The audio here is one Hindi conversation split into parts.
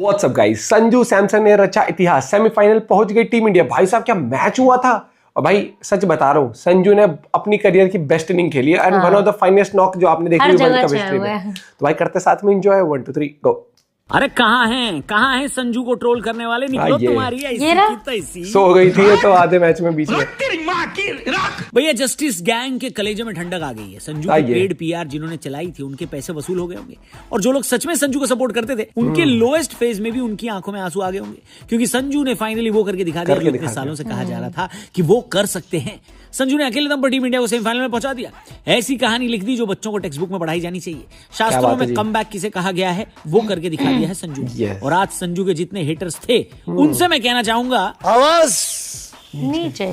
व्हाट्सअप गाइस, संजू सैमसन ने रचा इतिहास, सेमीफाइनल पहुंच गई टीम इंडिया। भाई साहब क्या मैच हुआ था। और भाई सच बता रहा हूँ, संजू ने अपनी करियर की बेस्ट इनिंग खेली है and one of the finest knock जो आपने देखी वर्ल्ड कप हिस्ट्री में। तो भाई करते साथ में एंजॉय। 1 2 3 गो। अरे कहाँ हैं संजू को ट्रोल करने वाले, निकलो तुम्हारी ऐसी सो गई थी तो आधे मैच में बीच में। भैया जस्टिस गैंग के कलेजे में ठंडक आ गई है। संजू की पेड पीआर जिन्होंने चलाई थी उनके पैसे वसूल हो गए होंगे, और जो लोग सच में संजू को सपोर्ट करते थे उनके लोएस्ट फेज में भी उनकी आंखों में आंसू आ गए होंगे, क्योंकि संजू ने फाइनली वो करके दिखा दिया जो इतने सालों से कहा जा रहा था कि वो कर सकते हैं। संजू ने अकेले दम पर टीम इंडिया को सेमीफाइनल में पहुंचा दिया। ऐसी कहानी लिख दी जो बच्चों को टेक्स्ट बुक में पढ़ाई जानी चाहिए। शास्त्रों में कमबैक किसे कहा गया है वो करके दिखा दिया है संजू। और आज संजू के जितने हेटर्स थे उनसे मैं कहना चाहूंगा आवाज नीचे।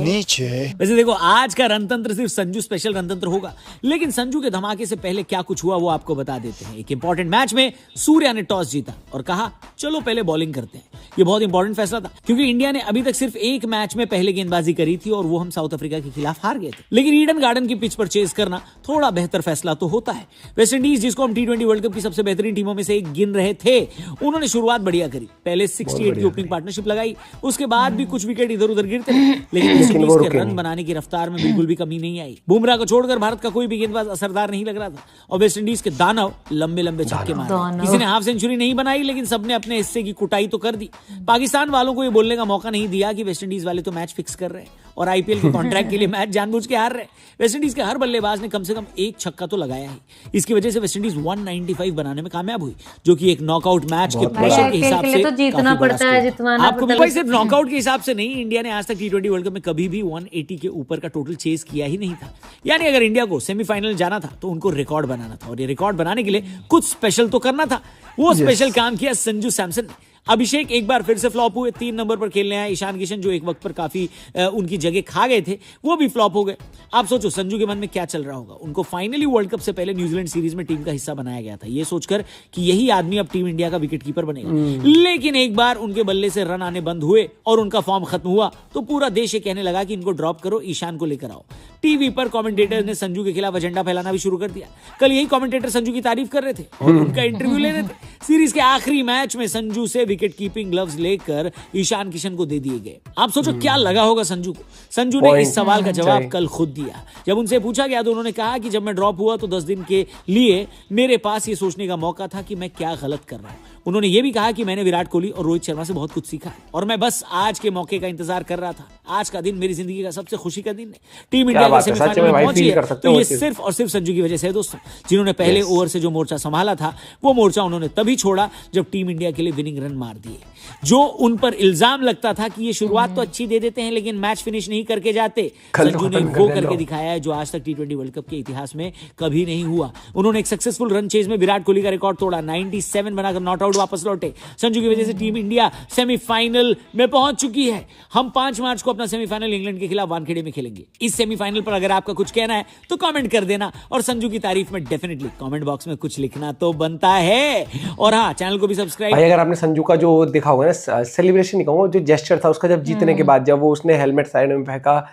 वैसे देखो, आज का रणतंत्र सिर्फ संजू स्पेशल रणतंत्र होगा, लेकिन संजू के धमाके से पहले क्या कुछ हुआ वो आपको बता देते हैं। एक इंपॉर्टेंट मैच में सूर्या ने टॉस जीता और कहा चलो पहले बॉलिंग करते हैं। ये बहुत इंपॉर्टेंट फैसला था, क्योंकि इंडिया ने अभी तक सिर्फ एक मैच में पहले गेंदबाजी करी थी और वो हम साउथ अफ्रीका के खिलाफ हार गए थे। लेकिन ईडन गार्डन की पिच पर चेस करना थोड़ा बेहतर फैसला तो होता है। वेस्ट इंडीज, जिसको हम T20 वर्ल्ड कप की सबसे बेहतरीन टीमों में से एक गिन रहे थे, उन्होंने शुरुआत बढ़िया करी। पहले 68 की ओपनिंग पार्टनरशिप लगाई, उसके बाद भी कुछ विकेट इधर उधर गिरते रहे, लेकिन के रन बनाने की रफ्तार में बिल्कुल भी कमी नहीं आई। बुमराह को छोड़कर भारत का कोई भी गेंदबाज असरदार नहीं लग रहा था, और वेस्ट इंडीज के दानव लंबे लंबे छक्के मारे। किसी ने हाफ सेंचुरी नहीं बनाई, लेकिन सबने अपने हिस्से की कुटाई तो कर दी। पाकिस्तान वालों को ये बोलने का मौका नहीं दिया कि वेस्ट इंडीज वाले तो मैच फिक्स कर रहे हैं और आईपीएल के कॉन्ट्रैक्ट के लिए मैच जानबूझ के हार रहे हैं। वेस्ट इंडीज के हर बल्लेबाज ने कम से कम एक छक्का तो लगाया ही। इसकी वजह से वेस्ट इंडीज 195 बनाने में कामयाब हुई, जो कि एक नॉकआउट मैच के प्रेशर के हिसाब से तो जीतना पड़ता है, जितवाना आपको भाई सिर्फ नॉकआउट के हिसाब से नहीं, इंडिया ने आज तक T20 वर्ल्ड कप में कभी भी 180 के ऊपर का टोटल चेस किया ही नहीं था। यानी अगर इंडिया को सेमीफाइनल जाना था तो उनको रिकॉर्ड बनाना था, और ये रिकॉर्ड बनाने के लिए कुछ स्पेशल तो करना था। वो स्पेशल काम किया संजू सैमसन ने। अभिषेक एक बार फिर से फ्लॉप हुए, 3 नंबर पर खेलने आए। ईशान किशन, जो एक वक्त पर काफी उनकी जगह खा गए थे, वो भी फ्लॉप हो गए। आप सोचो संजू के मन में क्या चल रहा होगा। उनको फाइनली वर्ल्ड कप से पहले न्यूजीलैंड सीरीज में टीम का हिस्सा बनाया गया था, ये सोचकर कि यही आदमी अब टीम इंडिया का विकेट कीपर बनेगा। लेकिन एक बार उनके बल्ले से रन आने बंद हुए और उनका फॉर्म खत्म हुआ तो पूरा देश ये कहने लगा कि इनको ड्रॉप करो, ईशान को लेकर आओ। टीवी पर कमेंटेटर ने संजू के खिलाफ एजेंडा फैलाना भी शुरू कर दिया। कल यही कमेंटेटर संजू की तारीफ कर रहे थे और उनका इंटरव्यू ले रहे थे। सीरीज के आखिरी मैच में संजू से विकेट कीपिंग ग्लव्स लेकर ईशान किशन को दे दिए गए। आप सोचो क्या लगा होगा संजू को। संजू ने इस सवाल का जवाब कल खुद दिया। जब उनसे पूछा गया तो उन्होंने कहा कि जब मैं ड्रॉप हुआ तो 10 दिन के लिए मेरे पास ये सोचने का मौका था कि मैं क्या गलत कर रहा हूं। उन्होंने ये भी कहा कि मैंने विराट कोहली और रोहित शर्मा से बहुत कुछ सीखा है और मैं बस आज के मौके का इंतजार कर रहा था। आज का दिन मेरी जिंदगी का सबसे खुशी का दिन है। टीम इंडिया के सेमीफाइनल में पहुंची है तो ये सिर्फ और सिर्फ संजू की वजह से है दोस्तों। जिन्होंने पहले ओवर से जो मोर्चा संभाला था वो मोर्चा उन्होंने तभी छोड़ा जब टीम इंडिया के लिए विनिंग रन मार दिए। जो उन पर इल्जाम लगता था कि ये शुरुआत तो अच्छी दे देते हैं लेकिन मैच फिनिश नहीं करके जाते, संजू ने वो करके दिखाया है जो आज तक T20 वर्ल्ड कप के इतिहास में कभी नहीं हुआ। उन्होंने एक सक्सेसफुल रन चेज में विराट कोहली का रिकॉर्ड तोड़ा, 97 बनाकर नॉट आउट वापस लौटे। संजू की वजह से टीम इंडिया सेमीफाइनल में पहुंच चुकी है। हम 5 मार्च को अपना सेमीफाइनल इंग्लैंड के खिलाफ वानखेड़े में खेलेंगे। इस सेमीफाइनल पर अगर आपका कुछ कहना है तो कमेंट कर देना, और संजू की तारीफ में डेफिनेटली कमेंट बॉक्स में कुछ लिखना तो बनता है। और हाँ, चैनल को भी सब्सक्राइब। भाई अगर आपने संजू का जो देखा होगा ना, सेलिब्रेशन नहीं कहूंगा, जो जेस्चर था उसका, जब जीतने के बाद जब वो उसने हेलमेट साइड में फेंका,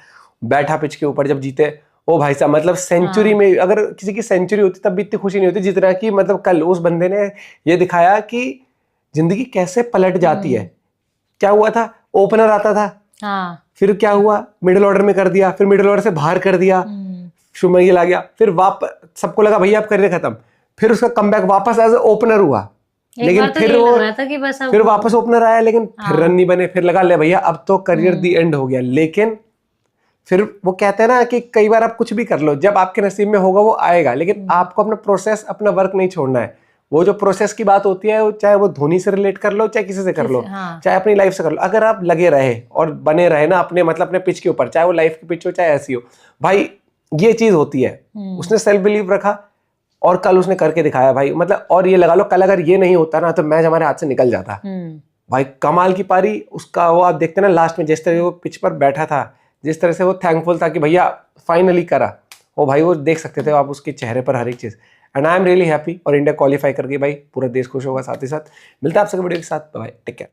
बैठा पिच के ऊपर जब जीते, ओ भाई साहब, मतलब सेंचुरी में अगर किसी की सेंचुरी होती तब भी इतनी खुशी नहीं होती जितना कि मतलब कल उस बंदे ने ये दिखाया कि जिंदगी कैसे पलट जाती है। क्या हुआ था, ओपनर आता था, फिर क्या हुआ, मिडिल ऑर्डर में कर दिया, फिर मिडिल ऑर्डर से बाहर कर दिया, शुभमन गिल आ गया, फिर वापस सबको लगा भैया अब करियर खत्म, फिर उसका कमबैक वापस एज ओपनर हुआ, लेकिन तो फिर वो फिर अब वापस ओपनर आया, लेकिन फिर रन नहीं बने, फिर लगा ले भैया अब तो करियर दी एंड हो गया। लेकिन फिर वो कहते हैं ना कि कई बार आप कुछ भी कर लो, जब आपके नसीब में होगा वो आएगा, लेकिन आपको अपना प्रोसेस, अपना वर्क नहीं छोड़ना है। वो जो प्रोसेस की बात होती है, चाहे वो धोनी से रिलेट कर लो, चाहे किसी से कर लो, चाहे अपनी लाइफ से कर लो, अगर आप लगे रहे और बने रहे ना अपने मतलब अपने पिच के ऊपर, चाहे वो लाइफ की पिच हो चाहे ऐसी हो, भाई ये चीज होती है। उसने सेल्फ बिलीव रखा और कल उसने करके दिखाया भाई। मतलब और ये लगा लो कल अगर ये नहीं होता ना तो मैच हमारे हाथ से निकल जाता। भाई कमाल की पारी उसका, वो आप देखते ना लास्ट में जिस तरह वो पिच पर बैठा था, जिस तरह से वो थैंकफुल था कि भैया फाइनली करा, वो भाई वो देख सकते थे आप उसके चेहरे पर हर एक चीज। And I am really happy. और इंडिया क्वालिफाई करके भाई पूरा देश खुश होगा। साथ ही साथ मिलता है आप सबके वीडियो के साथ। Bye, take care.